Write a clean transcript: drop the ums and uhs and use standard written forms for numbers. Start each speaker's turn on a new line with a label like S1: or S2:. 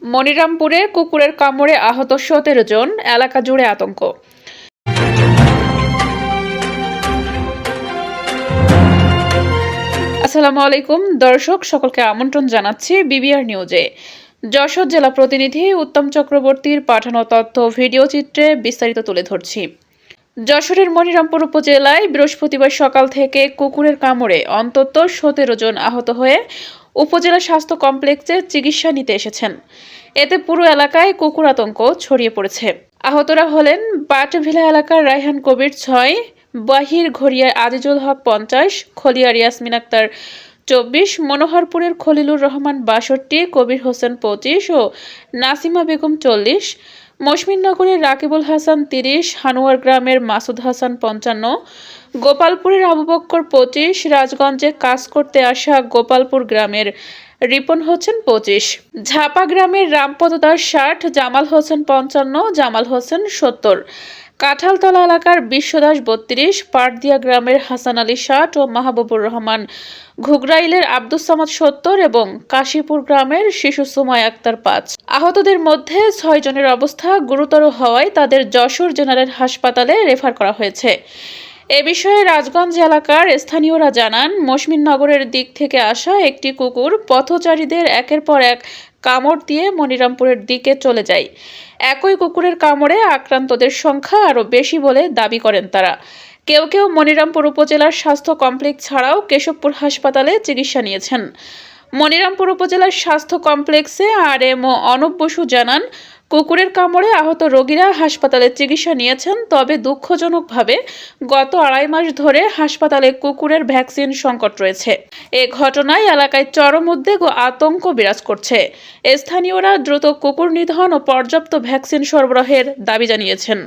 S1: মনিরামপুরে কুকুরের কামড়ে আহত ১৭ জন, এলাকা জুড়ে আতঙ্ক। আসসালামু আলাইকুম দর্শক, সকলকে আমন্ত্রণ জানাচ্ছি বিবিআর নিউজে। যশোর জেলা প্রতিনিধি উত্তম চক্রবর্তীর পাঠানো তথ্য ভিডিও চিত্রে বিস্তারিত তুলে ধরছি। যশোরের মনিরামপুর উপজেলায় বৃহস্পতিবার সকাল থেকে কুকুরের কামড়ে অন্তত ১৭ জন আহত হয়ে উপজেলা স্বাস্থ্য কমপ্লেক্সে চিকিৎসা নিতে এসেছেন। এতে পুরো এলাকায় কুকুর আতঙ্ক ছড়িয়ে পড়েছে। আহতরা হলেন বাটভিলা এলাকার রায়হান কবির ৬, বাহির ঘড়িয়ার আজিজুল হক ৫০, খলিয়ার ইয়াসমিন আক্তার ২৪, মনোহরপুরের খলিলুর রহমান ৬২, কবির হোসেন ২৫ ও নাসিমা বেগম ৪০, মশমিননগরের রাকিবুল হাসান ৩০, হানুয়ার গ্রামের মাসুদ হাসান ৫৫, গোপালপুরের আবু বক্কর ২৫, রাজগঞ্জে কাজ করতে আসা গোপালপুর গ্রামের রিপন হোসেন ২৫, ঝাপা গ্রামের রামপদ দাস ৬০, জামাল হোসেন ৫৫, জামাল হোসেন ৭০, কাঁঠালতলা এলাকার বিশ্বদাস ৩২, পাটদিয়া গ্রামের হাসান আলী ৬০ ও মাহবুবুর রহমান, ঘুগরাইলের আব্দুস সামাদ ৭০ এবং কাশীপুর গ্রামের শিশু সুমায় আক্তার ৫। আহতদের মধ্যে ৬ জনের অবস্থা গুরুতর হওয়ায় তাদের যশোর জেনারেল হাসপাতালে রেফার করা হয়েছে। এ বিষয়ে রাজগঞ্জ এলাকার স্থানীয়রা জানান, মশমিননগরের দিক থেকে আসা একটি কুকুর পথচারীদের একের পর এক কামড় দিয়ে মনিরামপুরের দিকে চলে যায়। একই কুকুরের কামড়ে আক্রান্তদের সংখ্যা আরও বেশি বলে দাবি করেন তারা। কেউ কেউ মনিরামপুর উপজেলার স্বাস্থ্য কমপ্লেক্স ছাড়াও কেশবপুর হাসপাতালে চিকিৎসা নিয়েছেন। মনিরামপুর উপজেলার স্বাস্থ্য কমপ্লেক্সে আরএমও অনুপ বসু জানান, কুকুরের কামড়ে আহত রোগীরা হাসপাতালে চিকিৎসা নিয়েছেন, তবে দুঃখজনকভাবে গত ২.৫ মাস ধরে হাসপাতালে কুকুরের ভ্যাকসিন সংকট রয়েছে। এ ঘটনায় এলাকায় চরম উদ্বেগ ও আতঙ্ক বিরাজ করছে। স্থানীয়রা দ্রুত কুকুর নিধন ও পর্যাপ্ত ভ্যাকসিন সরবরাহের দাবি জানিয়েছেন।